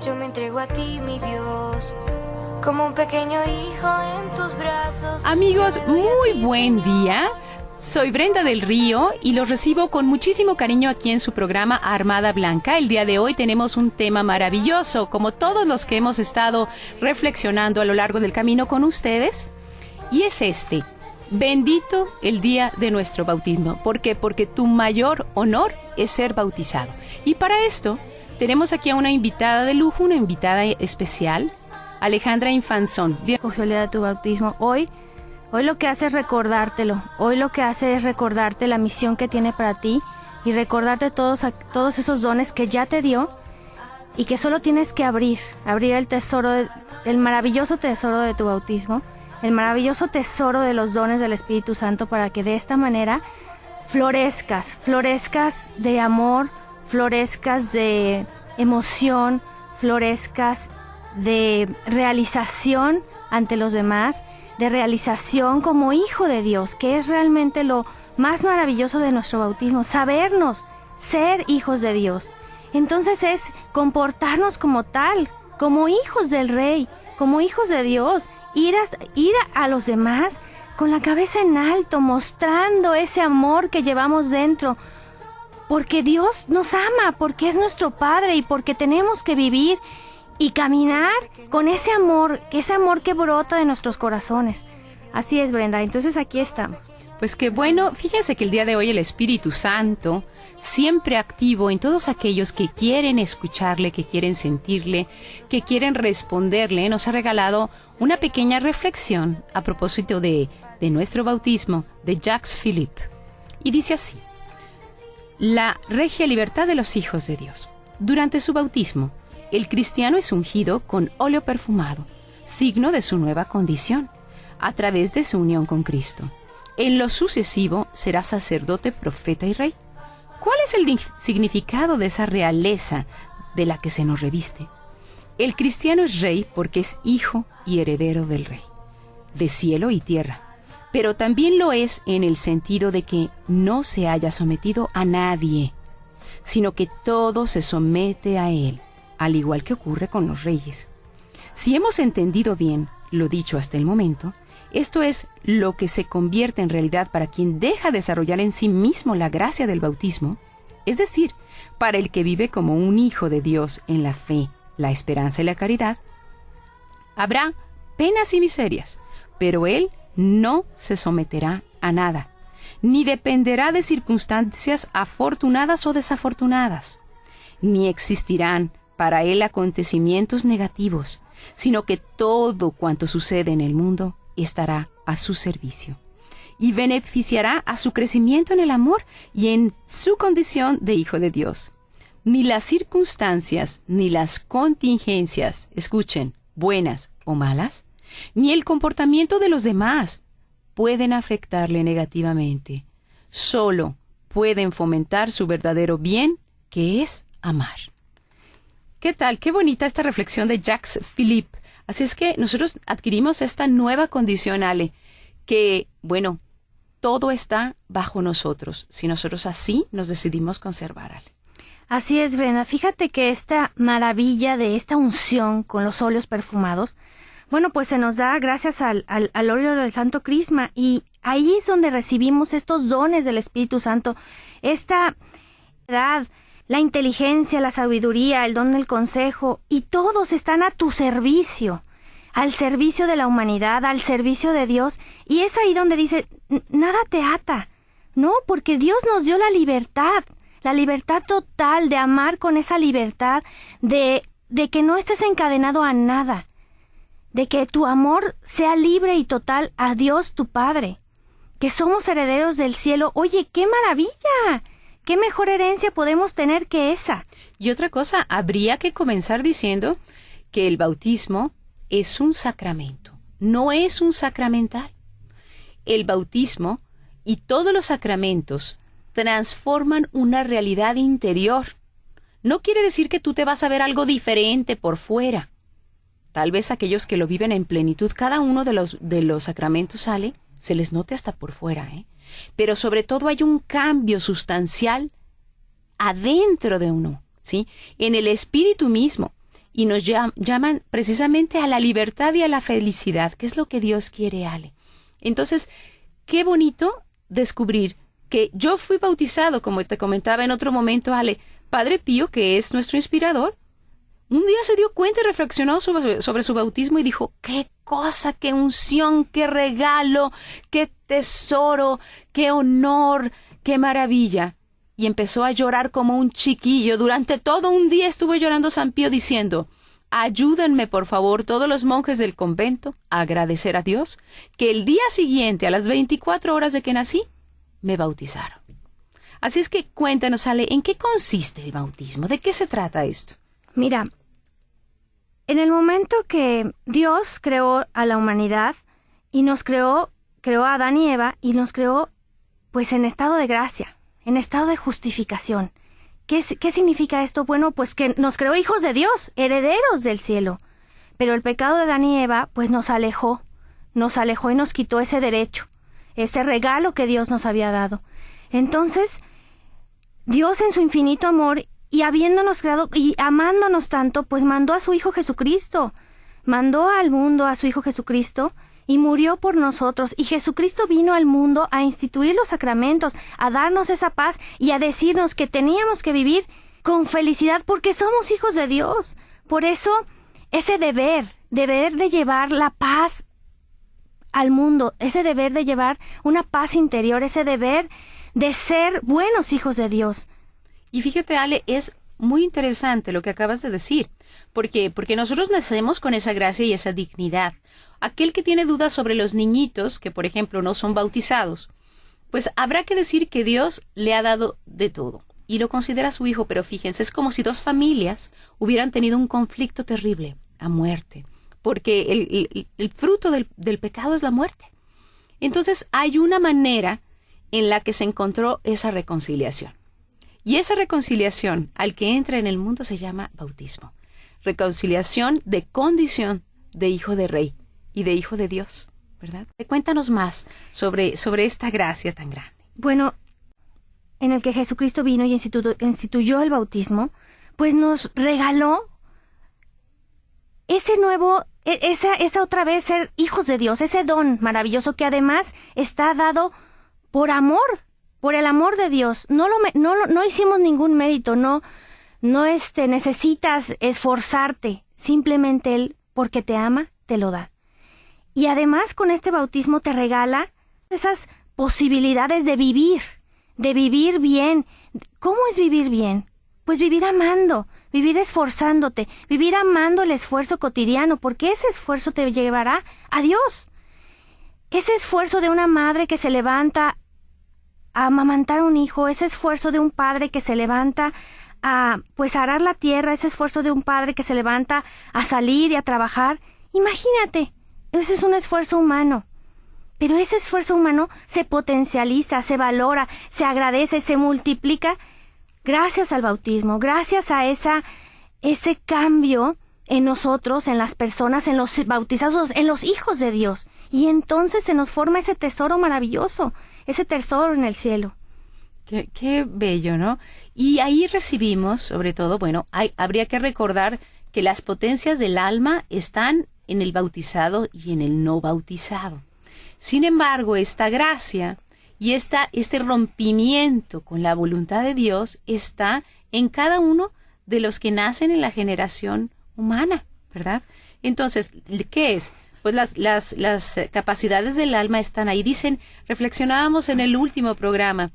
Yo me entrego a ti, mi Dios, como un pequeño hijo en tus brazos. Amigos, muy buen día. Soy Brenda del Río y los recibo con muchísimo cariño aquí en su programa Armada Blanca. El día de hoy tenemos un tema maravilloso, como todos los que hemos estado reflexionando a lo largo del camino con ustedes. Y es este: bendito el día de nuestro bautismo. ¿Por qué? Porque tu mayor honor es ser bautizado. Y para esto tenemos aquí a una invitada de lujo, una invitada especial, Alejandra Infanzón. Escogió el día de tu bautismo. Hoy lo que hace es recordártelo. Hoy lo que hace es recordarte la misión que tiene para ti y recordarte todos esos dones que ya te dio y que solo tienes que abrir el tesoro, el maravilloso tesoro de tu bautismo, el maravilloso tesoro de los dones del Espíritu Santo, para que de esta manera florezcas de amor, florezcas de emoción, florezcas de realización ante los demás, de realización como hijo de Dios, que es realmente lo más maravilloso de nuestro bautismo, sabernos ser hijos de Dios. Entonces es comportarnos como tal, como hijos del Rey, como hijos de Dios, ir a los demás con la cabeza en alto, mostrando ese amor que llevamos dentro, porque Dios nos ama, porque es nuestro Padre y porque tenemos que vivir y caminar con ese amor que brota de nuestros corazones. Así es, Brenda. Entonces aquí estamos. Pues qué bueno. Fíjense que el día de hoy el Espíritu Santo, siempre activo en todos aquellos que quieren escucharle, que quieren sentirle, que quieren responderle, nos ha regalado una pequeña reflexión a propósito de nuestro bautismo, de Jacques Philippe. Y dice así: la regia libertad de los hijos de Dios. Durante su bautismo, el cristiano es ungido con óleo perfumado, signo de su nueva condición, a través de su unión con Cristo. En lo sucesivo será sacerdote, profeta y rey. ¿Cuál es el significado de esa realeza de la que se nos reviste? El cristiano es rey porque es hijo y heredero del Rey, de cielo y tierra, pero también lo es en el sentido de que no se haya sometido a nadie, sino que todo se somete a él, al igual que ocurre con los reyes. Si hemos entendido bien lo dicho hasta el momento, esto es lo que se convierte en realidad para quien deja desarrollar en sí mismo la gracia del bautismo, es decir, para el que vive como un hijo de Dios en la fe, la esperanza y la caridad. Habrá penas y miserias, pero él no se someterá a nada, ni dependerá de circunstancias afortunadas o desafortunadas, ni existirán para él acontecimientos negativos, sino que todo cuanto sucede en el mundo estará a su servicio y beneficiará a su crecimiento en el amor y en su condición de hijo de Dios. Ni las circunstancias, ni las contingencias, escuchen, buenas o malas, ni el comportamiento de los demás pueden afectarle negativamente. Solo pueden fomentar su verdadero bien, que es amar. ¿Qué tal? Qué bonita esta reflexión de Jacques Philippe. Así es que nosotros adquirimos esta nueva condición, Ale, que, bueno, todo está bajo nosotros, si nosotros así nos decidimos conservar, Ale. Así es, Brenda. Fíjate que esta maravilla de esta unción con los óleos perfumados, bueno, pues se nos da gracias al óleo del Santo Crisma, y ahí es donde recibimos estos dones del Espíritu Santo, esta edad, la inteligencia, la sabiduría, el don del consejo, y todos están a tu servicio, al servicio de la humanidad, al servicio de Dios. Y es ahí donde dice, nada te ata, ¿no? Porque Dios nos dio la libertad total de amar con esa libertad, de que no estés encadenado a nada, de que tu amor sea libre y total a Dios tu Padre, que somos herederos del cielo. Oye, ¡qué maravilla! ¿Qué mejor herencia podemos tener que esa? Y otra cosa, habría que comenzar diciendo que el bautismo es un sacramento, no es un sacramental. El bautismo y todos los sacramentos transforman una realidad interior. No quiere decir que tú te vas a ver algo diferente por fuera. Tal vez aquellos que lo viven en plenitud, cada uno de los sacramentos se les note hasta por fuera, Pero sobre todo hay un cambio sustancial adentro de uno, ¿sí? En el espíritu mismo. y nos llaman precisamente a la libertad y a la felicidad, que es lo que Dios quiere, Ale. Entonces, qué bonito descubrir que yo fui bautizado, como te comentaba en otro momento, Ale. Padre Pío, que es nuestro inspirador, un día se dio cuenta y reflexionó sobre su bautismo y dijo, qué cosa, qué unción, qué regalo, qué tesoro, qué honor, qué maravilla. Y empezó a llorar como un chiquillo. Durante todo un día estuvo llorando San Pío diciendo, ayúdenme por favor todos los monjes del convento a agradecer a Dios que el día siguiente, a las 24 horas de que nací, me bautizaron. Así es que cuéntanos, Ale, ¿en qué consiste el bautismo? ¿De qué se trata esto? Mira, en el momento que Dios creó a la humanidad y nos creó a Adán y Eva y nos creó pues en estado de gracia, en estado de justificación. ¿Qué significa esto? Bueno, pues que nos creó hijos de Dios, herederos del cielo. Pero el pecado de Adán y Eva pues nos alejó y nos quitó ese derecho, ese regalo que Dios nos había dado. Entonces, Dios en su infinito amor y habiéndonos creado y amándonos tanto, pues mandó a su Hijo Jesucristo. Mandó al mundo a su Hijo Jesucristo y murió por nosotros. Y Jesucristo vino al mundo a instituir los sacramentos, a darnos esa paz y a decirnos que teníamos que vivir con felicidad porque somos hijos de Dios. Por eso, ese deber de llevar la paz al mundo, ese deber de llevar una paz interior, ese deber de ser buenos hijos de Dios. Y fíjate, Ale, es muy interesante lo que acabas de decir. ¿Por qué? Porque nosotros nacemos con esa gracia y esa dignidad. Aquel que tiene dudas sobre los niñitos, que por ejemplo no son bautizados, pues habrá que decir que Dios le ha dado de todo y lo considera su hijo, pero fíjense, es como si dos familias hubieran tenido un conflicto terrible, a muerte, porque el fruto del pecado es la muerte. Entonces hay una manera en la que se encontró esa reconciliación. Y esa reconciliación al que entra en el mundo se llama bautismo. Reconciliación de condición de hijo de rey y de hijo de Dios, ¿verdad? Cuéntanos más sobre esta gracia tan grande. Bueno, en el que Jesucristo vino y instituyó el bautismo, pues nos regaló ese nuevo, esa otra vez ser hijos de Dios, ese don maravilloso que además está dado por amor, por el amor de Dios. No hicimos ningún mérito, no necesitas esforzarte, simplemente Él, porque te ama, te lo da. Y además con este bautismo te regala esas posibilidades de vivir bien. ¿Cómo es vivir bien? Pues vivir amando, vivir esforzándote, vivir amando el esfuerzo cotidiano, porque ese esfuerzo te llevará a Dios. Ese esfuerzo de una madre que se levanta a amamantar a un hijo, ese esfuerzo de un padre que se levanta a arar la tierra, ese esfuerzo de un padre que se levanta a salir y a trabajar. Imagínate, ese es un esfuerzo humano. Pero ese esfuerzo humano se potencializa, se valora, se agradece, se multiplica gracias al bautismo, gracias a ese cambio en nosotros, en las personas, en los bautizados, en los hijos de Dios. Y entonces se nos forma ese tesoro maravilloso, ese tesoro en el cielo. Qué bello, ¿no? Y ahí recibimos, sobre todo, habría que recordar que las potencias del alma están en el bautizado y en el no bautizado. Sin embargo, esta gracia y este rompimiento con la voluntad de Dios está en cada uno de los que nacen en la generación humana, ¿verdad? Entonces, ¿qué es? Pues las capacidades del alma están ahí. Reflexionábamos en el último programa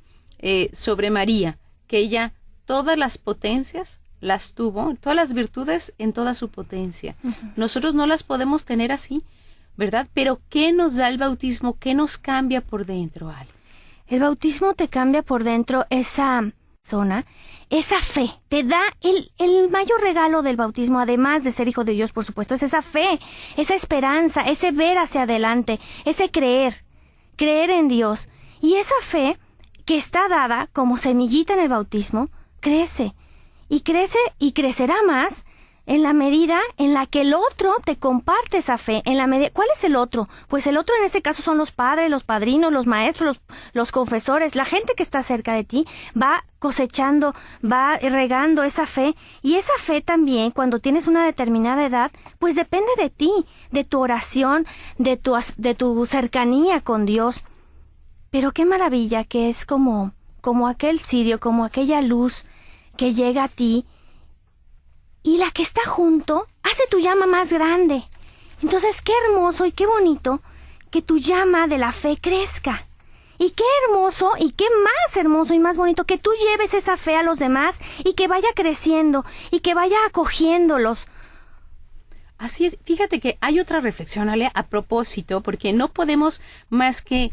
sobre María, que ella todas las potencias las tuvo, todas las virtudes en toda su potencia. Uh-huh. Nosotros no las podemos tener así, ¿verdad? Pero ¿qué nos da el bautismo? ¿Qué nos cambia por dentro, Ale? El bautismo te cambia por dentro esa fe. Te da el mayor regalo del bautismo, además de ser hijo de Dios, por supuesto, es esa fe, esa esperanza, ese ver hacia adelante, ese creer en Dios. Y esa fe que está dada como semillita en el bautismo, crece y crecerá más en la medida en la que el otro te comparte esa fe. ¿Cuál es el otro? Pues el otro en ese caso son los padres, los padrinos, los maestros, los confesores, la gente que está cerca de ti va cosechando, va regando esa fe. Y esa fe también, cuando tienes una determinada edad, pues depende de ti, de tu oración, de tu cercanía con Dios. Pero qué maravilla que es como aquel cirio, como aquella luz que llega a ti, y la que está junto hace tu llama más grande. Entonces, qué hermoso y qué bonito que tu llama de la fe crezca. Y qué hermoso y qué más hermoso y más bonito que tú lleves esa fe a los demás y que vaya creciendo y que vaya acogiéndolos. Así es. Fíjate que hay otra reflexión, Ale, a propósito, porque no podemos más que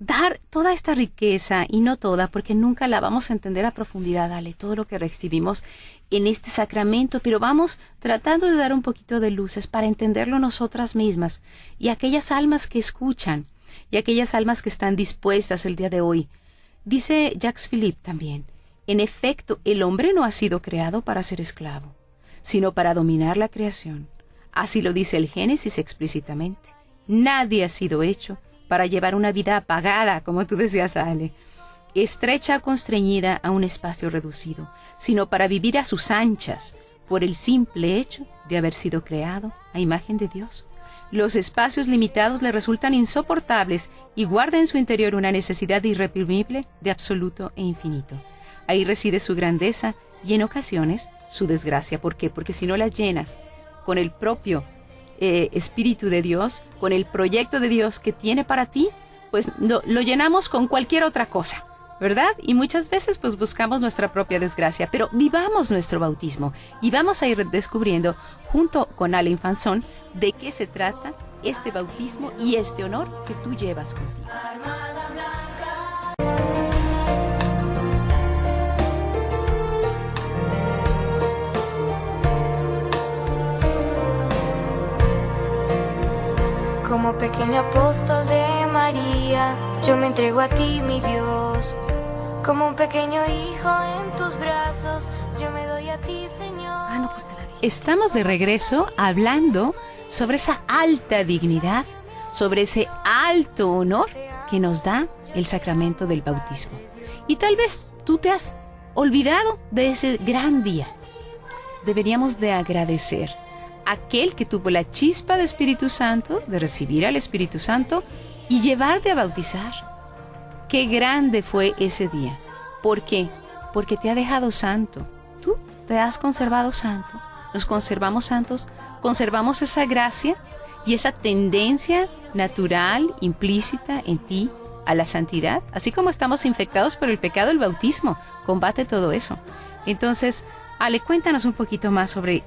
dar toda esta riqueza, y no toda, porque nunca la vamos a entender a profundidad, Ale, todo lo que recibimos en este sacramento, pero vamos tratando de dar un poquito de luces para entenderlo nosotras mismas y aquellas almas que escuchan y aquellas almas que están dispuestas el día de hoy. Dice Jacques Philippe también, en efecto, el hombre no ha sido creado para ser esclavo, sino para dominar la creación. Así lo dice el Génesis explícitamente. Nadie ha sido hecho para llevar una vida apagada, como tú decías, Ale, estrecha o constreñida a un espacio reducido, sino para vivir a sus anchas, por el simple hecho de haber sido creado a imagen de Dios. Los espacios limitados le resultan insoportables y guarda en su interior una necesidad irreprimible de absoluto e infinito. Ahí reside su grandeza y en ocasiones su desgracia. ¿Por qué? Porque si no las llenas con el propio Espíritu de Dios, con el proyecto de Dios que tiene para ti, pues lo llenamos con cualquier otra cosa, ¿verdad? Y muchas veces pues buscamos nuestra propia desgracia, pero vivamos nuestro bautismo y vamos a ir descubriendo junto con Ale Infanzón de qué se trata este bautismo y este honor que tú llevas contigo. Como pequeño apóstol de María, yo me entrego a ti, mi Dios. Como un pequeño hijo en tus brazos, yo me doy a ti, Señor. Estamos de regreso hablando sobre esa alta dignidad, sobre ese alto honor que nos da el sacramento del bautismo. Y tal vez tú te has olvidado de ese gran día. Deberíamos de agradecer a aquel que tuvo la chispa de Espíritu Santo, de recibir al Espíritu Santo y llevarte a bautizar. Qué grande fue ese día. ¿Por qué? Porque te ha dejado santo. Tú te has conservado santo. Nos conservamos santos, conservamos esa gracia y esa tendencia natural, implícita en ti a la santidad. Así como estamos infectados por el pecado, el bautismo combate todo eso. Entonces, Ale, cuéntanos un poquito más sobre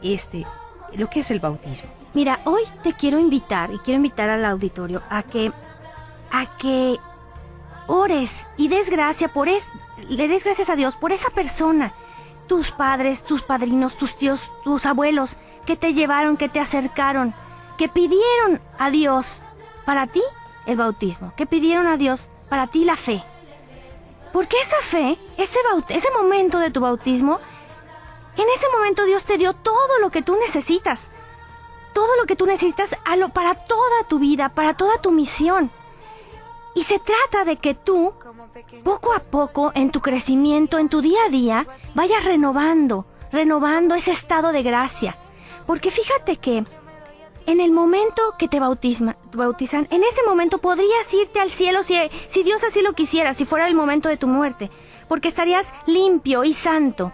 lo que es el bautismo. Mira, hoy te quiero invitar, y quiero invitar al auditorio a que ores y le des gracias a Dios por esa persona, tus padres, tus padrinos, tus tíos, tus abuelos, que te llevaron, que te acercaron, que pidieron a Dios para ti el bautismo, que pidieron a Dios para ti la fe. Porque esa fe, ese momento de tu bautismo, en ese momento Dios te dio todo lo que tú necesitas. Todo lo que tú necesitas para toda tu vida, para toda tu misión. Y se trata de que tú, poco a poco, en tu crecimiento, en tu día a día, vayas renovando ese estado de gracia. Porque fíjate que en el momento que te bautizan, en ese momento podrías irte al cielo si Dios así lo quisiera, si fuera el momento de tu muerte. Porque estarías limpio y santo.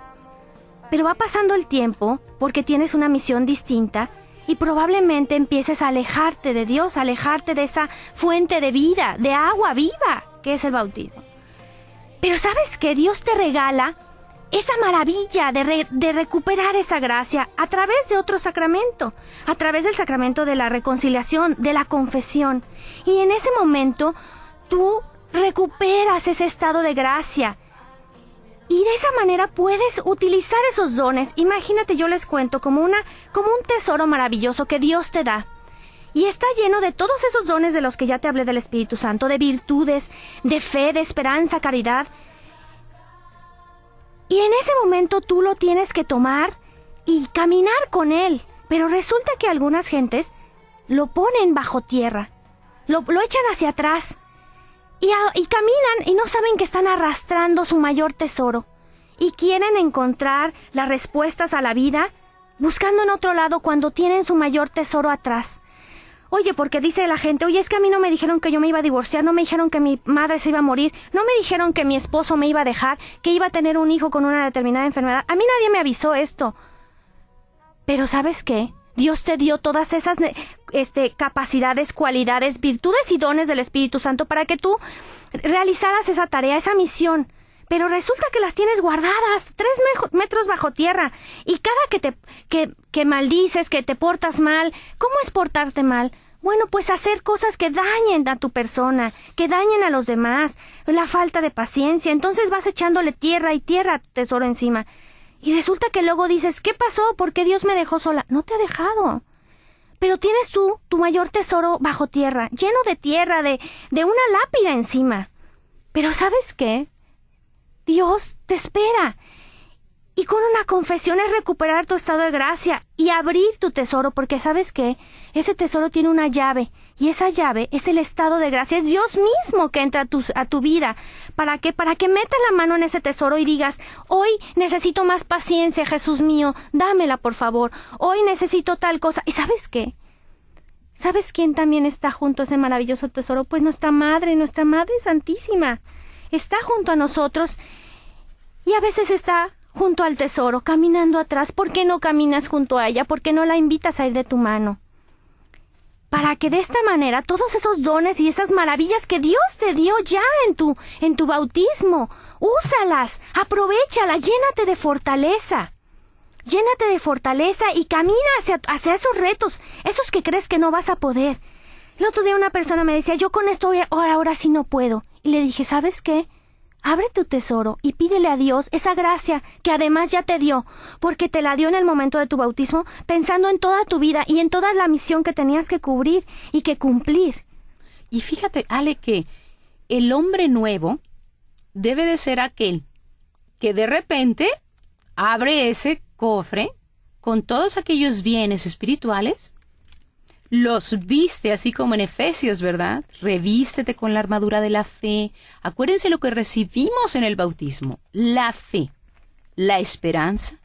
Pero va pasando el tiempo porque tienes una misión distinta y probablemente empieces a alejarte de Dios, a alejarte de esa fuente de vida, de agua viva que es el bautismo. Pero ¿sabes qué? Dios te regala esa maravilla de recuperar esa gracia a través de otro sacramento, a través del sacramento de la reconciliación, de la confesión. Y en ese momento tú recuperas ese estado de gracia. Y de esa manera puedes utilizar esos dones. Imagínate, yo les cuento, como un tesoro maravilloso que Dios te da. Y está lleno de todos esos dones de los que ya te hablé del Espíritu Santo, de virtudes, de fe, de esperanza, caridad. Y en ese momento tú lo tienes que tomar y caminar con él. Pero resulta que algunas gentes lo ponen bajo tierra, lo echan hacia atrás. Y caminan y no saben que están arrastrando su mayor tesoro. y quieren encontrar las respuestas a la vida buscando en otro lado cuando tienen su mayor tesoro atrás. Oye, porque dice la gente, oye, es que a mí no me dijeron que yo me iba a divorciar, no me dijeron que mi madre se iba a morir, no me dijeron que mi esposo me iba a dejar, que iba a tener un hijo con una determinada enfermedad. A mí nadie me avisó esto. Pero ¿sabes qué? Dios te dio todas esas capacidades, cualidades, virtudes y dones del Espíritu Santo para que tú realizaras esa tarea, esa misión. Pero resulta que las tienes guardadas 3 metros bajo tierra. Y cada que maldices, que te portas mal, ¿cómo es portarte mal? Bueno, pues hacer cosas que dañen a tu persona, que dañen a los demás, la falta de paciencia. Entonces vas echándole tierra y tierra a tu tesoro encima. Y resulta que luego dices, ¿qué pasó? ¿Por qué Dios me dejó sola? No te ha dejado. Pero tienes tú tu mayor tesoro bajo tierra, lleno de tierra, de una lápida encima. Pero ¿sabes qué? Dios te espera. Y con una confesión es recuperar tu estado de gracia y abrir tu tesoro, porque ¿sabes qué? Ese tesoro tiene una llave, y esa llave es el estado de gracia. Es Dios mismo que entra a tu vida. ¿Para qué? Para que metas la mano en ese tesoro y digas, hoy necesito más paciencia, Jesús mío, dámela por favor. Hoy necesito tal cosa. ¿Y sabes qué? ¿Sabes quién también está junto a ese maravilloso tesoro? Pues nuestra Madre Santísima. Está junto a nosotros y a veces está junto al tesoro, caminando atrás. ¿Por qué no caminas junto a ella? ¿Por qué no la invitas a ir de tu mano? Para que de esta manera todos esos dones y esas maravillas que Dios te dio ya en tu bautismo, úsalas, aprovéchalas, llénate de fortaleza. Llénate de fortaleza y camina hacia esos retos, esos que crees que no vas a poder. El otro día una persona me decía, yo con esto ahora sí no puedo. Y le dije, ¿sabes qué? Abre tu tesoro y pídele a Dios esa gracia que además ya te dio, porque te la dio en el momento de tu bautismo, pensando en toda tu vida y en toda la misión que tenías que cubrir y que cumplir. Y fíjate, Ale, que el hombre nuevo debe de ser aquel que de repente abre ese cofre con todos aquellos bienes espirituales, los viste así como en Efesios, ¿verdad? Revístete con la armadura de la fe. Acuérdense lo que recibimos en el bautismo: la fe, la esperanza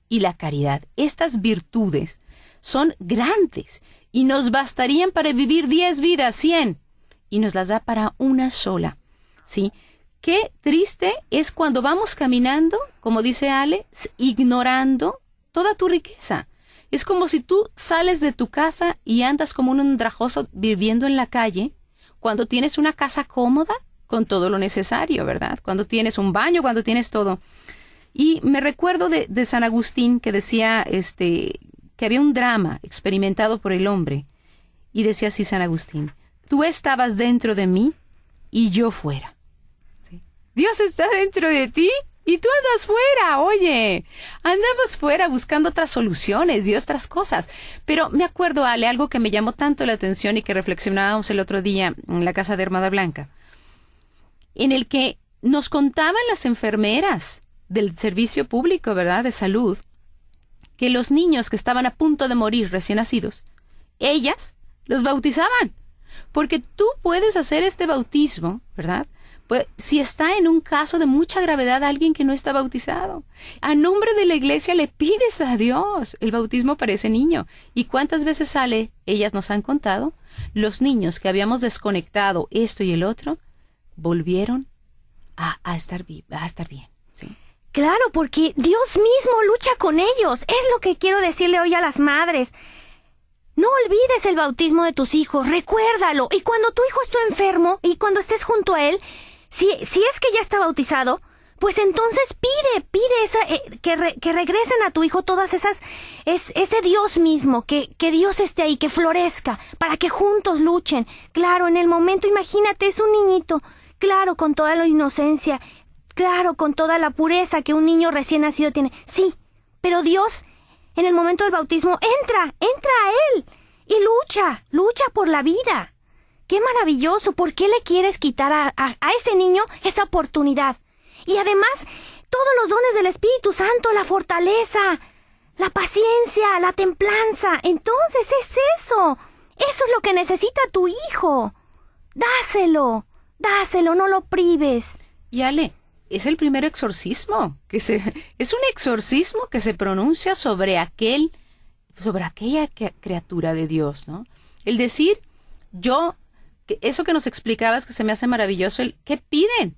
y la caridad. Estas virtudes son grandes y nos bastarían para vivir 10 vidas, 100, y nos las da para una sola, ¿sí? Qué triste es cuando vamos caminando, como dice Ale, ignorando toda tu riqueza. Es como si tú sales de tu casa y andas como un andrajoso viviendo en la calle, cuando tienes una casa cómoda con todo lo necesario, ¿verdad? Cuando tienes un baño, cuando tienes todo. Y me recuerdo de San Agustín, que decía que había un drama experimentado por el hombre. Y decía así San Agustín: tú estabas dentro de mí y yo fuera. ¿Sí? Dios está dentro de ti y tú andas fuera, oye. Andamos fuera buscando otras soluciones y otras cosas. Pero me acuerdo, Ale, algo que me llamó tanto la atención y que reflexionábamos el otro día en la casa de Hermana Blanca, en el que nos contaban las enfermeras del servicio público, ¿verdad?, de salud, que los niños que estaban a punto de morir recién nacidos, ellas los bautizaban. Porque tú puedes hacer este bautismo, ¿verdad?, pues si está en un caso de mucha gravedad alguien que no está bautizado. A nombre de la iglesia le pides a Dios el bautismo para ese niño. ¿Y cuántas veces sale? Ellas nos han contado. Los niños que habíamos desconectado esto y el otro, volvieron a estar bien. ¿Sí? Claro, porque Dios mismo lucha con ellos. Es lo que quiero decirle hoy a las madres. No olvides el bautismo de tus hijos, recuérdalo. Y cuando tu hijo esté enfermo y cuando estés junto a él, si es que ya está bautizado, pues entonces pide que regresen a tu hijo todas esas, ese Dios mismo, que Dios esté ahí, que florezca, para que juntos luchen. Claro, en el momento, imagínate, es un niñito, claro, con toda la inocencia, claro, con toda la pureza que un niño recién nacido tiene. Sí, pero Dios, en el momento del bautismo, entra a él y lucha por la vida. ¡Qué maravilloso! ¿Por qué le quieres quitar a ese niño esa oportunidad? Y además, todos los dones del Espíritu Santo, la fortaleza, la paciencia, la templanza. Entonces es eso. Eso es lo que necesita tu hijo. Dáselo, no lo prives. Y Ale, es el primer exorcismo, es un exorcismo que se pronuncia sobre aquella criatura de Dios, ¿no? El decir, eso que nos explicabas que se me hace maravilloso, ¿qué piden?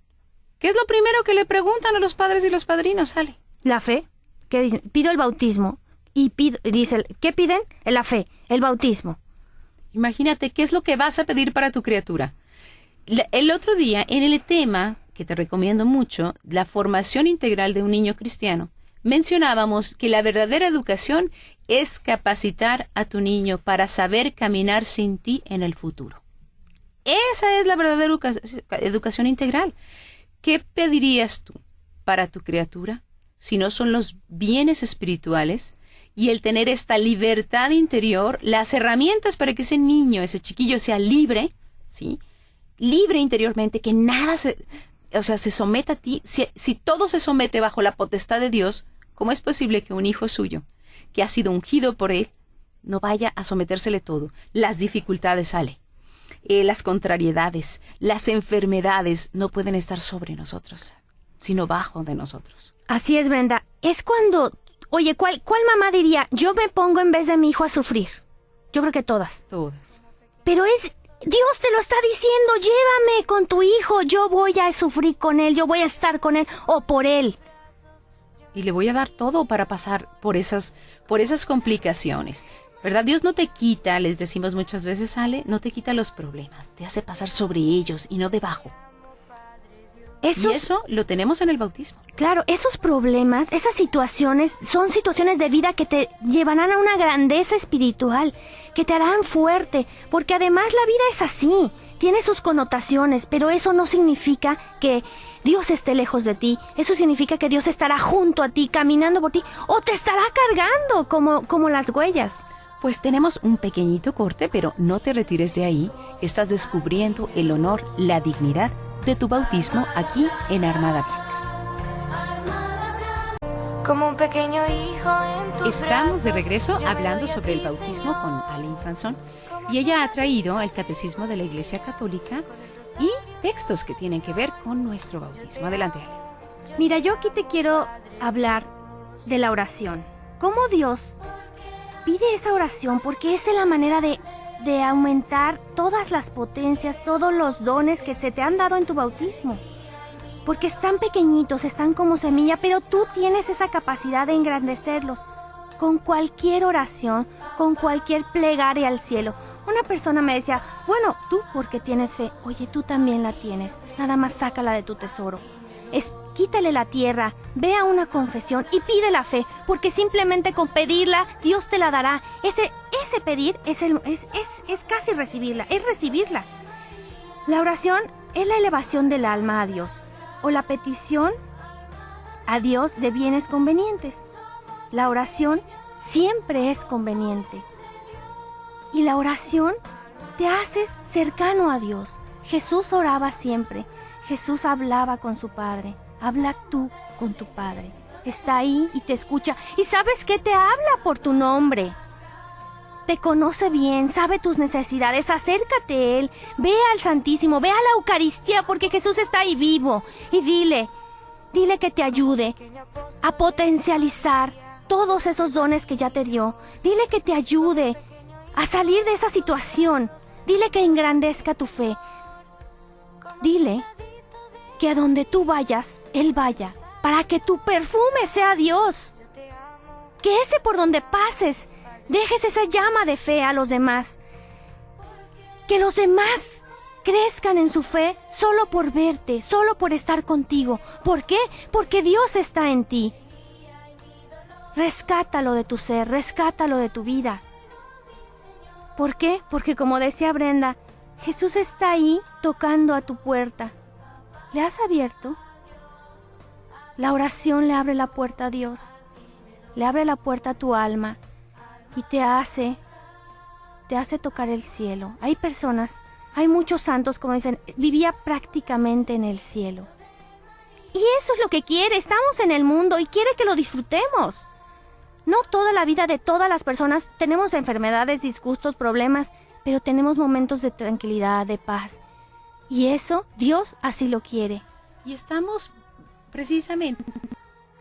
¿Qué es lo primero que le preguntan a los padres y los padrinos, Ale? La fe. ¿Qué dicen? Pido el bautismo. Y dice, ¿qué piden? La fe, el bautismo. Imagínate, ¿qué es lo que vas a pedir para tu criatura? El otro día, en el tema, que te recomiendo mucho, la formación integral de un niño cristiano, mencionábamos que la verdadera educación es capacitar a tu niño para saber caminar sin ti en el futuro. Esa es la verdadera educación integral. ¿Qué pedirías tú para tu criatura si no son los bienes espirituales y el tener esta libertad interior, las herramientas para que ese niño, ese chiquillo sea libre, ¿sí? Libre interiormente, que nada se someta a ti? Si todo se somete bajo la potestad de Dios, ¿cómo es posible que un hijo suyo, que ha sido ungido por él, no vaya a sometérsele todo? Las dificultades salen. Las contrariedades, las enfermedades no pueden estar sobre nosotros, sino bajo de nosotros. Así es, Brenda. Es cuando, oye, ¿cuál mamá diría, yo me pongo en vez de mi hijo a sufrir? Yo creo que todas. Todas. Pero Dios te lo está diciendo, llévame con tu hijo, yo voy a sufrir con él, yo voy a estar con él o por él. Y le voy a dar todo para pasar por esas complicaciones. ¿Verdad? Dios no te quita, les decimos muchas veces, Ale, no te quita los problemas, te hace pasar sobre ellos y no debajo. Y eso lo tenemos en el bautismo. Claro, esos problemas, esas situaciones, son situaciones de vida que te llevarán a una grandeza espiritual, que te harán fuerte, porque además la vida es así, tiene sus connotaciones, pero eso no significa que Dios esté lejos de ti, eso significa que Dios estará junto a ti, caminando por ti, o te estará cargando como las huellas. Pues tenemos un pequeñito corte, pero no te retires de ahí. Estás descubriendo el honor, la dignidad de tu bautismo aquí en Armada Blanca. Como un pequeño hijo en tus Estamos de brazos, regreso yo me hablando doy a sobre el ti, bautismo Señor. con Ale Infanzón, y ella ha traído el Catecismo de la Iglesia Católica y textos que tienen que ver con nuestro bautismo. Adelante, Ale. Mira, yo aquí te quiero hablar de la oración. ¿Cómo Dios pide esa oración? Porque esa es la manera de aumentar todas las potencias, todos los dones que se te han dado en tu bautismo. Porque están pequeñitos, están como semilla, pero tú tienes esa capacidad de engrandecerlos con cualquier oración, con cualquier plegaria al cielo. Una persona me decía, bueno, tú porque tienes fe. Oye, tú también la tienes, nada más sácala de tu tesoro. Quítale la tierra, ve a una confesión y pide la fe, porque simplemente con pedirla, Dios te la dará. Ese pedir es casi recibirla, es recibirla. La oración es la elevación del alma a Dios, o la petición a Dios de bienes convenientes. La oración siempre es conveniente. Y la oración te hace cercano a Dios. Jesús oraba siempre, Jesús hablaba con su Padre. Habla tú con tu Padre. Está ahí y te escucha. ¿Y sabes qué? Te habla por tu nombre. Te conoce bien, sabe tus necesidades. Acércate a Él. Ve al Santísimo, ve a la Eucaristía, porque Jesús está ahí vivo. Y dile que te ayude a potencializar todos esos dones que ya te dio. Dile que te ayude a salir de esa situación. Dile que engrandezca tu fe. Dile que a donde tú vayas, Él vaya, para que tu perfume sea Dios. Que ese por donde pases, dejes esa llama de fe a los demás. Que los demás crezcan en su fe solo por verte, solo por estar contigo. ¿Por qué? Porque Dios está en ti. Rescátalo de tu ser, rescátalo de tu vida. ¿Por qué? Porque como decía Brenda, Jesús está ahí tocando a tu puerta. ¿Le has abierto? La oración le abre la puerta a Dios, le abre la puerta a tu alma y te hace tocar el cielo. Hay personas, hay muchos santos, como dicen, vivía prácticamente en el cielo. Y eso es lo que quiere, estamos en el mundo y quiere que lo disfrutemos. No toda la vida de todas las personas, tenemos enfermedades, disgustos, problemas, pero tenemos momentos de tranquilidad, de paz. Y eso, Dios así lo quiere. Y estamos precisamente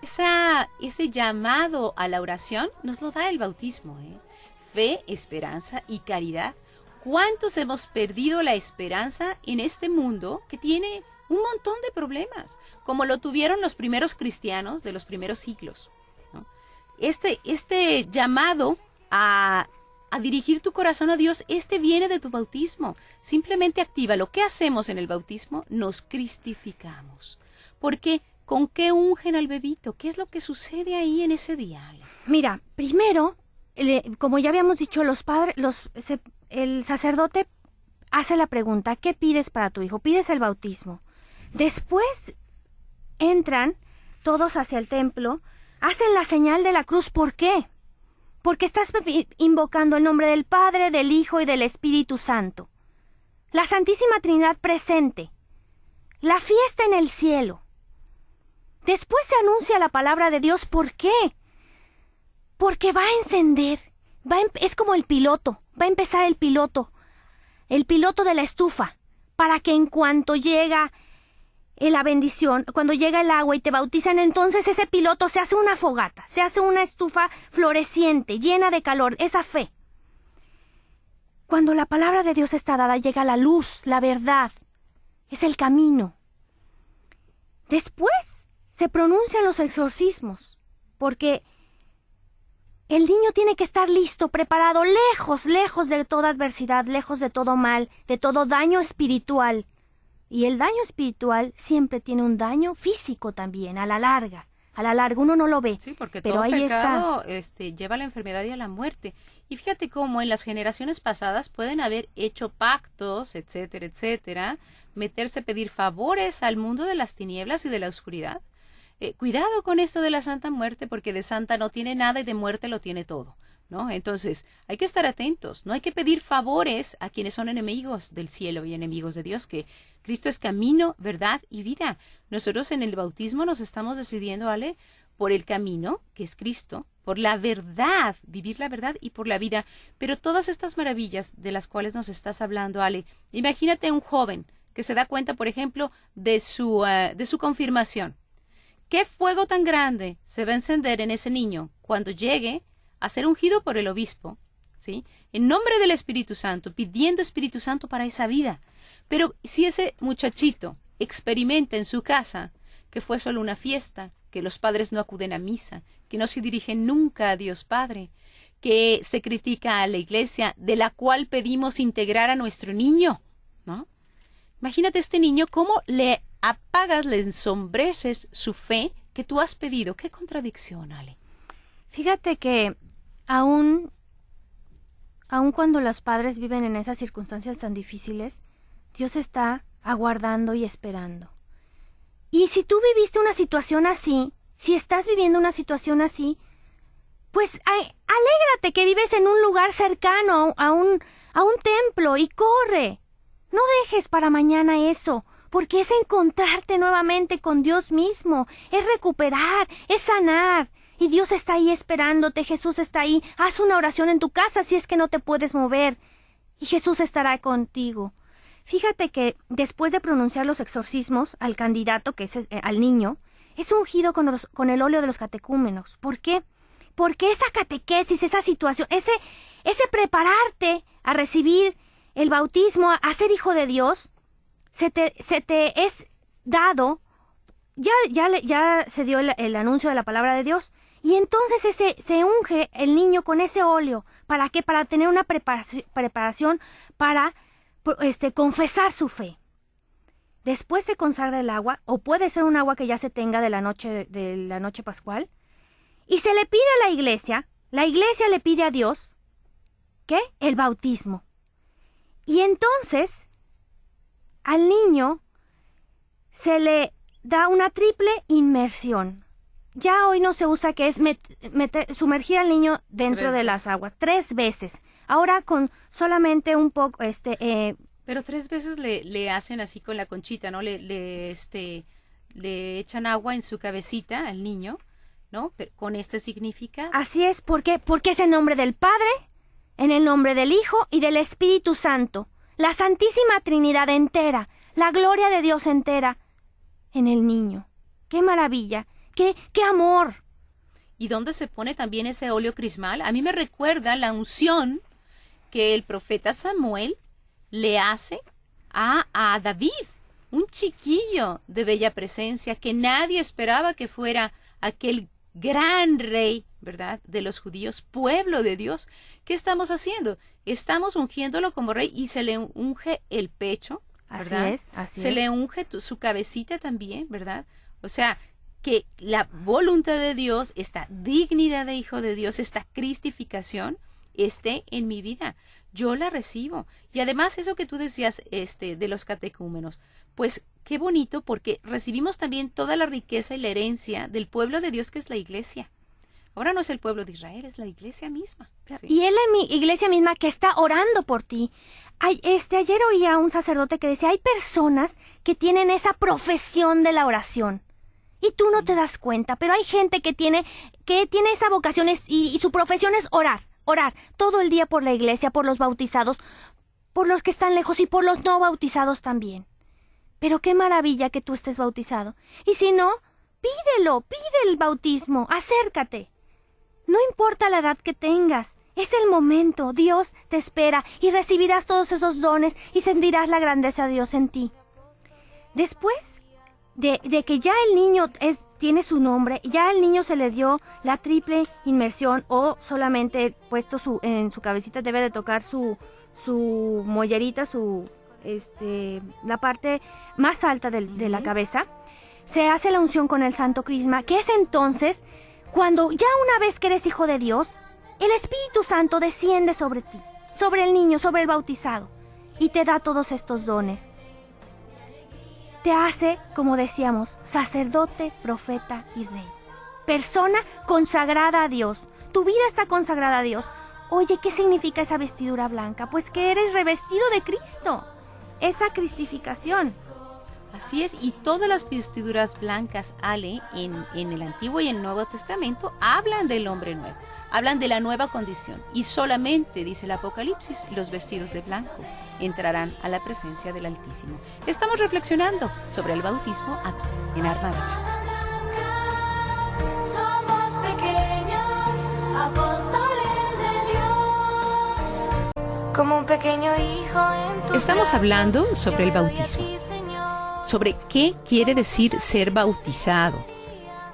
ese llamado a la oración nos lo da el bautismo, ¿eh? Fe, esperanza y caridad. ¿Cuántos hemos perdido la esperanza en este mundo que tiene un montón de problemas, como lo tuvieron los primeros cristianos de los primeros siglos, ¿no? Este llamado a dirigir tu corazón a Dios, viene de tu bautismo. Simplemente actívalo. ¿Qué hacemos en el bautismo? Nos cristificamos. ¿Por qué? ¿Con qué ungen al bebito? ¿Qué es lo que sucede ahí en ese día? Mira, primero, como ya habíamos dicho, el sacerdote hace la pregunta, ¿qué pides para tu hijo? Pides el bautismo. Después entran todos hacia el templo, hacen la señal de la cruz. ¿Por qué? Porque estás invocando el nombre del Padre, del Hijo y del Espíritu Santo. La Santísima Trinidad presente. La fiesta en el cielo. Después se anuncia la palabra de Dios. ¿Por qué? Porque va a encender. Es como el piloto. Va a empezar el piloto de la estufa, para que en cuanto llega la bendición, cuando llega el agua y te bautizan, entonces ese piloto se hace una fogata, se hace una estufa floreciente, llena de calor, esa fe. Cuando la palabra de Dios está dada, llega la luz, la verdad, es el camino. Después se pronuncian los exorcismos, porque el niño tiene que estar listo, preparado, lejos de toda adversidad, lejos de todo mal, de todo daño espiritual. Y el daño espiritual siempre tiene un daño físico también, a la larga. Uno no lo ve, sí, porque pero todo ahí pecado está. Lleva a la enfermedad y a la muerte. Y fíjate cómo en las generaciones pasadas pueden haber hecho pactos, etcétera, etcétera, meterse a pedir favores al mundo de las tinieblas y de la oscuridad. Cuidado con esto de la Santa Muerte, porque de santa no tiene nada y de muerte lo tiene todo, ¿no? Entonces, hay que estar atentos, no hay que pedir favores a quienes son enemigos del cielo y enemigos de Dios, que Cristo es camino, verdad y vida. Nosotros en el bautismo nos estamos decidiendo, Ale, por el camino, que es Cristo, por la verdad, vivir la verdad y por la vida. Pero todas estas maravillas de las cuales nos estás hablando, Ale, imagínate un joven que se da cuenta, por ejemplo, de su confirmación. ¿Qué fuego tan grande se va a encender en ese niño cuando llegue a ser ungido por el obispo, ¿sí? En nombre del Espíritu Santo, pidiendo Espíritu Santo para esa vida. Pero si ese muchachito experimenta en su casa que fue solo una fiesta, que los padres no acuden a misa, que no se dirigen nunca a Dios Padre, que se critica a la iglesia, de la cual pedimos integrar a nuestro niño, ¿no? Imagínate este niño cómo le apagas, le ensombreces su fe que tú has pedido. ¡Qué contradicción, Ale! Fíjate que aún cuando los padres viven en esas circunstancias tan difíciles, Dios está aguardando y esperando. Y si tú viviste una situación así, si estás viviendo una situación así, pues alégrate que vives en un lugar cercano a un templo y corre. No dejes para mañana eso, porque es encontrarte nuevamente con Dios mismo, es recuperar, es sanar. Y Dios está ahí esperándote, Jesús está ahí. Haz una oración en tu casa si es que no te puedes mover, y Jesús estará contigo. Fíjate que después de pronunciar los exorcismos al candidato, que es al niño, es ungido con el óleo de los catecúmenos. ¿Por qué? Porque esa catequesis, esa situación, ese prepararte a recibir el bautismo, a ser hijo de Dios, se te es dado. Ya se dio el anuncio de la palabra de Dios. Y entonces se unge el niño con ese óleo. ¿Para qué? Para tener una preparación para confesar su fe. Después se consagra el agua, o puede ser un agua que ya se tenga de la noche pascual, y se le pide a la iglesia le pide a Dios, ¿qué? El bautismo. Y entonces al niño se le da una triple inmersión. Ya hoy no se usa, que es sumergir al niño dentro de las aguas 3 veces. Ahora con solamente un poco, Pero 3 veces le hacen así con la conchita, ¿no? Le echan agua en su cabecita al niño, ¿no? Pero con significa. Así es, ¿por qué? Porque es en nombre del Padre, en el nombre del Hijo y del Espíritu Santo. La Santísima Trinidad entera, la gloria de Dios entera en el niño. ¡Qué maravilla! ¡Qué amor! ¿Y dónde se pone también ese óleo crismal? A mí me recuerda la unción que el profeta Samuel le hace a David, un chiquillo de bella presencia que nadie esperaba que fuera aquel gran rey, ¿verdad?, de los judíos, pueblo de Dios. ¿Qué estamos haciendo? Estamos ungiéndolo como rey y se le unge el pecho, ¿verdad? Así es. Se le unge su cabecita también, ¿verdad? O sea, que la voluntad de Dios, esta dignidad de hijo de Dios, esta cristificación esté en mi vida. Yo la recibo. Y además eso que tú decías de los catecúmenos, pues qué bonito, porque recibimos también toda la riqueza y la herencia del pueblo de Dios, que es la iglesia. Ahora no es el pueblo de Israel, es la iglesia misma. Sí. Y es la iglesia misma que está orando por ti. Ayer oía a un sacerdote que decía, hay personas que tienen esa profesión de la oración. Y tú no te das cuenta, pero hay gente que tiene esa vocación y su profesión es orar todo el día por la iglesia, por los bautizados, por los que están lejos y por los no bautizados también. Pero qué maravilla que tú estés bautizado. Y si no, pide el bautismo, acércate. No importa la edad que tengas, es el momento, Dios te espera y recibirás todos esos dones y sentirás la grandeza de Dios en ti. Después de que ya el niño tiene su nombre, ya al niño se le dio la triple inmersión o solamente puesto en su cabecita debe de tocar su mollerita, la parte más alta de la cabeza, se hace la unción con el Santo Crisma, que es entonces cuando ya una vez que eres hijo de Dios, el Espíritu Santo desciende sobre ti, sobre el niño, sobre el bautizado, y te da todos estos dones. Te hace, como decíamos, sacerdote, profeta y rey. Persona consagrada a Dios. Tu vida está consagrada a Dios. Oye, ¿qué significa esa vestidura blanca? Pues que eres revestido de Cristo. Esa cristificación. Así es, y todas las vestiduras blancas, Ale, en el Antiguo y el Nuevo Testamento, hablan del hombre nuevo, hablan de la nueva condición. Y solamente, dice el Apocalipsis, los vestidos de blanco entrarán a la presencia del Altísimo. Estamos reflexionando sobre el bautismo aquí, en Armadura. Somos pequeños apóstoles de Dios, como un pequeño hijo en tu Estamos hablando sobre el bautismo, sobre qué quiere decir ser bautizado,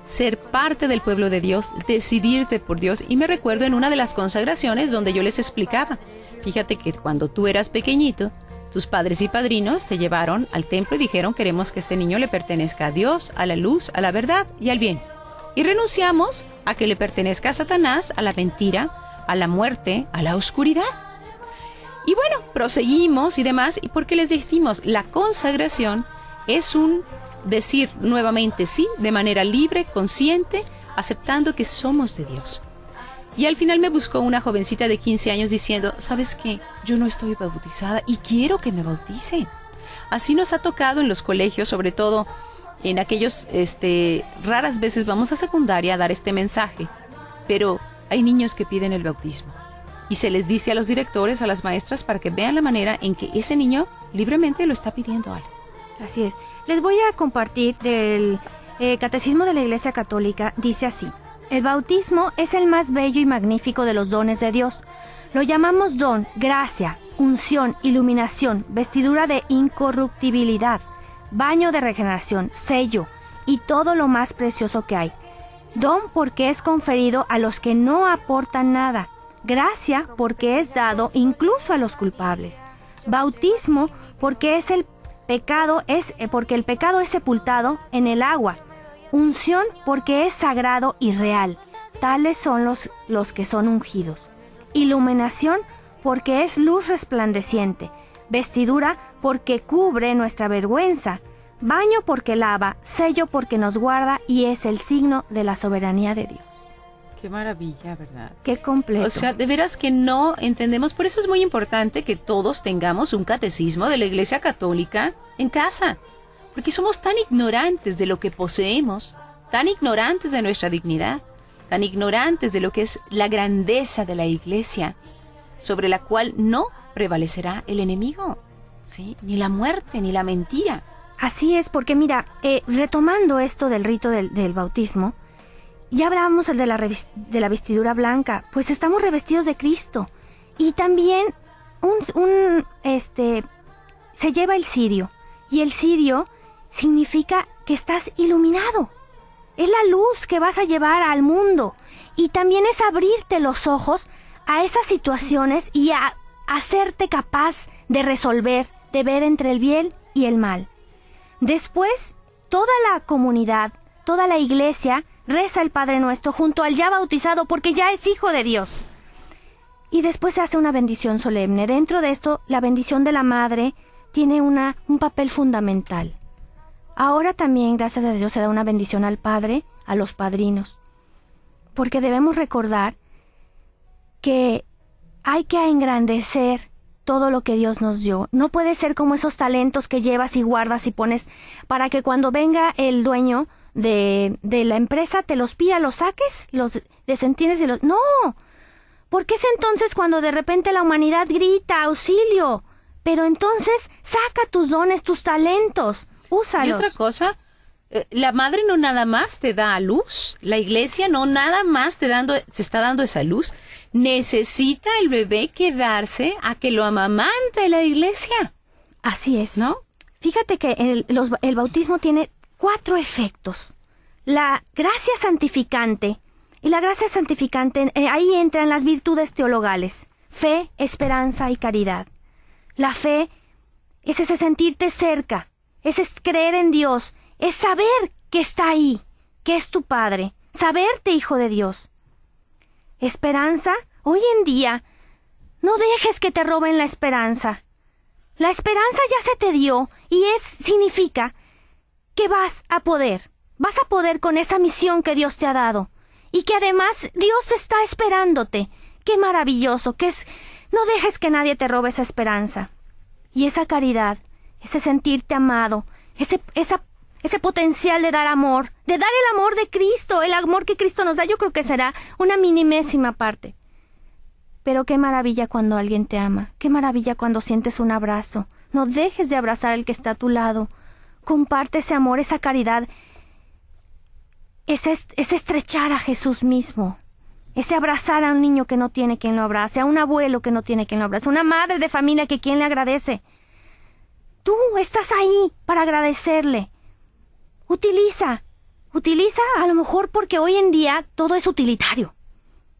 ser parte del pueblo de Dios, decidirte por Dios. Y me recuerdo en una de las consagraciones donde yo les explicaba, fíjate que cuando tú eras pequeñito, tus padres y padrinos te llevaron al templo y dijeron, queremos que este niño le pertenezca a Dios, a la luz, a la verdad y al bien. Y renunciamos a que le pertenezca a Satanás, a la mentira, a la muerte, a la oscuridad. Y bueno, proseguimos y demás, y porque les decimos, la consagración es un decir nuevamente sí, de manera libre, consciente, aceptando que somos de Dios. Y al final me buscó una jovencita de 15 años diciendo, ¿sabes qué? Yo no estoy bautizada y quiero que me bauticen. Así nos ha tocado en los colegios, sobre todo en aquellos, raras veces vamos a secundaria a dar este mensaje, pero hay niños que piden el bautismo. Y se les dice a los directores, a las maestras, para que vean la manera en que ese niño libremente lo está pidiendo algo. Así es. Les voy a compartir del Catecismo de la Iglesia Católica. Dice así: el bautismo es el más bello y magnífico de los dones de Dios. Lo llamamos don, gracia, unción, iluminación, vestidura de incorruptibilidad, baño de regeneración, sello y todo lo más precioso que hay. Don porque es conferido a los que no aportan nada. Gracia porque es dado incluso a los culpables. Bautismo porque porque el pecado es sepultado en el agua. Unción porque es sagrado y real. Tales son los que son ungidos. Iluminación porque es luz resplandeciente. Vestidura porque cubre nuestra vergüenza. Baño porque lava. Sello porque nos guarda y es el signo de la soberanía de Dios. Qué maravilla, ¿verdad? Qué completo. O sea, de veras que no entendemos. Por eso es muy importante que todos tengamos un catecismo de la Iglesia Católica en casa. Porque somos tan ignorantes de lo que poseemos, tan ignorantes de nuestra dignidad, tan ignorantes de lo que es la grandeza de la Iglesia, sobre la cual no prevalecerá el enemigo, ¿sí? Ni la muerte, ni la mentira. Así es, porque mira, retomando esto del rito del bautismo, ya hablábamos de la vestidura blanca, pues estamos revestidos de Cristo. Y también se lleva el cirio, y el cirio significa que estás iluminado. Es la luz que vas a llevar al mundo, y también es abrirte los ojos a esas situaciones y a hacerte capaz de resolver, de ver entre el bien y el mal. Después, toda la comunidad, toda la iglesia reza el Padre Nuestro junto al ya bautizado porque ya es hijo de Dios. Y después se hace una bendición solemne. Dentro de esto, la bendición de la madre tiene un papel fundamental. Ahora también, gracias a Dios, se da una bendición al padre, a los padrinos. Porque debemos recordar que hay que engrandecer todo lo que Dios nos dio. No puede ser como esos talentos que llevas y guardas y pones para que cuando venga el dueño de la empresa te los pida, los saques, los desentiendes de los... ¡No! Porque es entonces cuando de repente la humanidad grita auxilio. Pero entonces saca tus dones, tus talentos, úsalos. Y otra cosa, la madre no nada más te da a luz, la iglesia no nada más te está dando esa luz. Necesita el bebé quedarse a que lo amamante la iglesia. Así es. ¿No? Fíjate que el bautismo tiene 4 efectos. La gracia santificante. Y la gracia santificante, ahí entran las virtudes teologales. Fe, esperanza y caridad. La fe es ese sentirte cerca. Es creer en Dios. Es saber que está ahí, que es tu Padre. Saberte hijo de Dios. Esperanza, hoy en día, no dejes que te roben la esperanza. La esperanza ya se te dio y significa que vas a poder con esa misión que Dios te ha dado y que además Dios está esperándote. Qué maravilloso, no dejes que nadie te robe esa esperanza. Y esa caridad, ese sentirte amado, ese potencial de dar amor, de dar el amor de Cristo, el amor que Cristo nos da, yo creo que será una minimésima parte. Pero qué maravilla cuando alguien te ama, qué maravilla cuando sientes un abrazo. No dejes de abrazar al que está a tu lado. Comparte ese amor, esa caridad, ese estrechar a Jesús mismo, ese abrazar a un niño que no tiene quien lo abrace, a un abuelo que no tiene quien lo abrace, una madre de familia que quien le agradece. Tú estás ahí para agradecerle. Utiliza a lo mejor porque hoy en día todo es utilitario.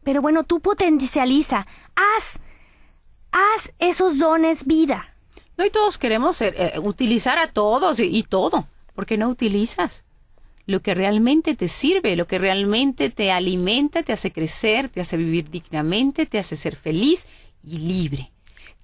Pero bueno, tú potencializa, haz esos dones vida. No, y todos queremos utilizar a todos y todo. ¿Por qué no utilizas lo que realmente te sirve, lo que realmente te alimenta, te hace crecer, te hace vivir dignamente, te hace ser feliz y libre?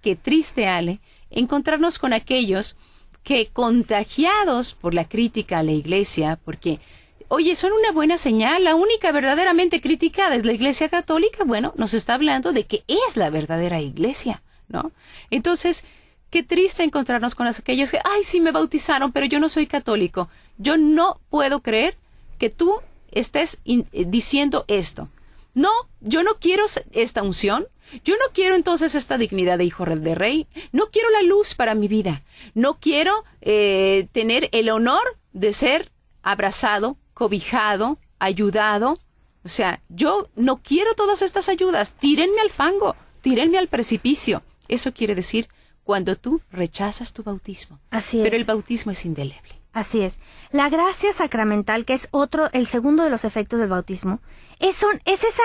Qué triste, Ale, encontrarnos con aquellos que, contagiados por la crítica a la iglesia, porque, oye, son una buena señal, la única verdaderamente criticada es la iglesia católica, bueno, nos está hablando de que es la verdadera iglesia, ¿no? Entonces, qué triste encontrarnos con aquellos que, ay, sí me bautizaron, pero yo no soy católico. Yo no puedo creer que tú estés diciendo esto. No, yo no quiero esta unción. Yo no quiero entonces esta dignidad de hijo de rey. No quiero la luz para mi vida. No quiero tener el honor de ser abrazado, cobijado, ayudado. O sea, yo no quiero todas estas ayudas. Tírenme al fango, tírenme al precipicio. Eso quiere decir cuando tú rechazas tu bautismo. Así es. Pero el bautismo es indeleble. Así es. La gracia sacramental, que es el segundo de los efectos del bautismo, es esa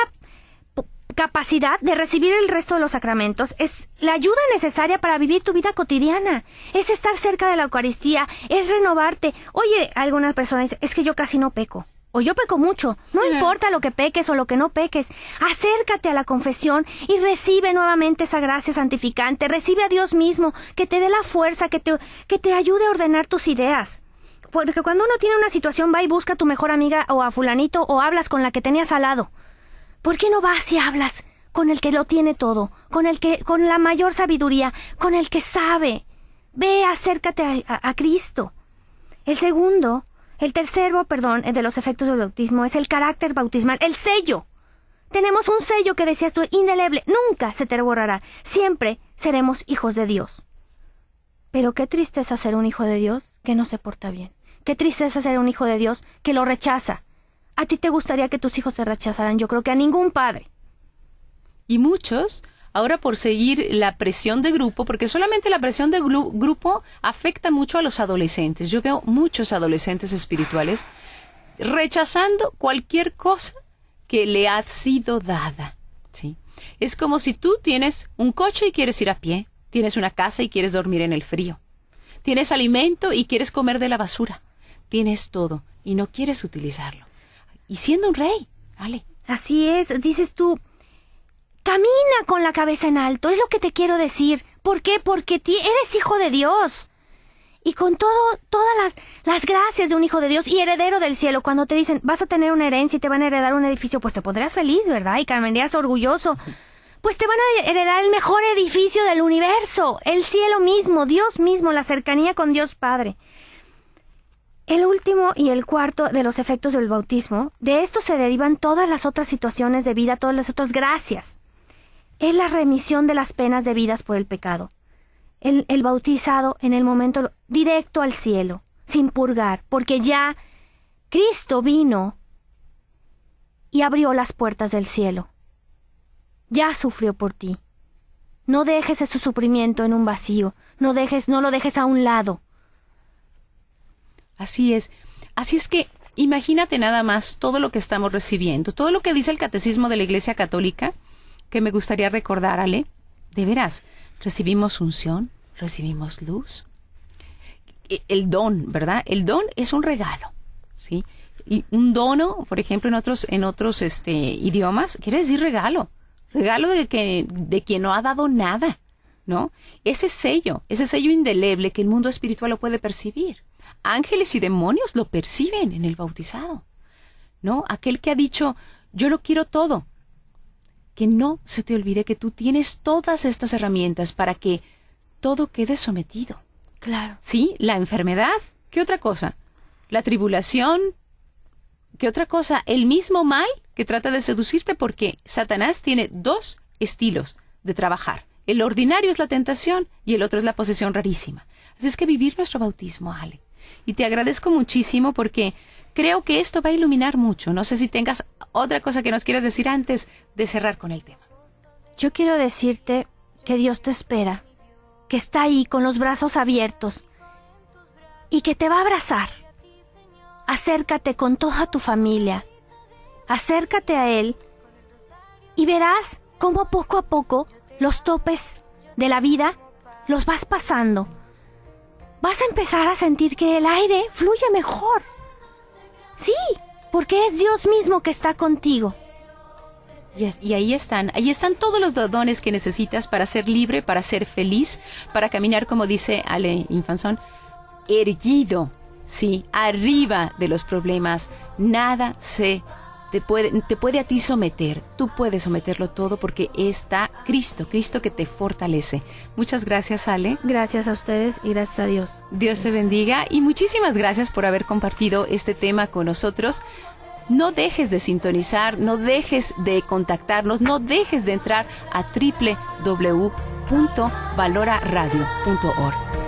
capacidad de recibir el resto de los sacramentos, es la ayuda necesaria para vivir tu vida cotidiana, es estar cerca de la Eucaristía, es renovarte. Oye, algunas personas dicen, es que yo casi no peco, o yo peco mucho. No importa lo que peques o lo que no peques, acércate a la confesión y recibe nuevamente esa gracia santificante, recibe a Dios mismo, que te dé la fuerza, que te ayude a ordenar tus ideas. Porque cuando uno tiene una situación, va y busca a tu mejor amiga o a fulanito o hablas con la que tenías al lado. ¿Por qué no vas y hablas con el que lo tiene todo, con la mayor sabiduría, con el que sabe? Ve, acércate a Cristo. El tercero, de los efectos del bautismo es el carácter bautismal, el sello. Tenemos un sello que decías tú, indeleble, nunca se te borrará. Siempre seremos hijos de Dios. Pero qué tristeza ser un hijo de Dios que no se porta bien. Qué tristeza ser un hijo de Dios que lo rechaza. ¿A ti te gustaría que tus hijos te rechazaran? Yo creo que a ningún padre. Y muchos, ahora por seguir la presión de grupo, porque solamente la presión de grupo afecta mucho a los adolescentes. Yo veo muchos adolescentes espirituales rechazando cualquier cosa que le ha sido dada, ¿sí? Es como si tú tienes un coche y quieres ir a pie, tienes una casa y quieres dormir en el frío, tienes alimento y quieres comer de la basura, tienes todo y no quieres utilizarlo. Y siendo un rey, ¿vale? Así es, dices tú, camina con la cabeza en alto, es lo que te quiero decir. ¿Por qué? Porque eres hijo de Dios. Y con todas las gracias de un hijo de Dios y heredero del cielo, cuando te dicen, vas a tener una herencia y te van a heredar un edificio, pues te pondrías feliz, ¿verdad? Y caminarías orgulloso. Pues te van a heredar el mejor edificio del universo, el cielo mismo, Dios mismo, la cercanía con Dios Padre. El último y el cuarto de los efectos del bautismo, de esto se derivan todas las otras situaciones de vida, todas las otras gracias. Es la remisión de las penas debidas por el pecado. El bautizado en el momento directo al cielo, sin purgar, porque ya Cristo vino y abrió las puertas del cielo. Ya sufrió por ti. No dejes ese sufrimiento en un vacío, no lo dejes a un lado. Así es. Así es que imagínate nada más todo lo que estamos recibiendo, todo lo que dice el Catecismo de la Iglesia Católica, que me gustaría recordar, Ale. De veras, recibimos unción, recibimos luz. El don, ¿verdad? El don es un regalo, ¿sí? Y un dono, por ejemplo, en otros idiomas, quiere decir regalo. Regalo de quien no ha dado nada, ¿no? Ese sello indeleble que el mundo espiritual lo puede percibir. Ángeles y demonios lo perciben en el bautizado, ¿no? Aquel que ha dicho, yo lo quiero todo. Que no se te olvide que tú tienes todas estas herramientas para que todo quede sometido. Claro. Sí, la enfermedad. ¿Qué otra cosa? La tribulación. ¿Qué otra cosa? El mismo mal que trata de seducirte, porque Satanás tiene dos estilos de trabajar. El ordinario es la tentación y el otro es la posesión rarísima. Así es que vivir nuestro bautismo, Ale. Y te agradezco muchísimo porque creo que esto va a iluminar mucho. No sé si tengas otra cosa que nos quieras decir antes de cerrar con el tema. Yo quiero decirte que Dios te espera, que está ahí con los brazos abiertos y que te va a abrazar. Acércate con toda tu familia, acércate a Él y verás cómo poco a poco los topes de la vida los vas pasando. Vas a empezar a sentir que el aire fluye mejor. Sí, porque es Dios mismo que está contigo. Y ahí están todos los dones que necesitas para ser libre, para ser feliz, para caminar, como dice Ale Infanzón, erguido, sí, arriba de los problemas. Nada te puede a ti someter. Tú puedes someterlo todo porque está Cristo que te fortalece. Muchas gracias, Ale. Gracias a ustedes y gracias a Dios. Dios te bendiga y muchísimas gracias por haber compartido este tema con nosotros. No dejes de sintonizar, no dejes de contactarnos, no dejes de entrar a www.valoraradio.org.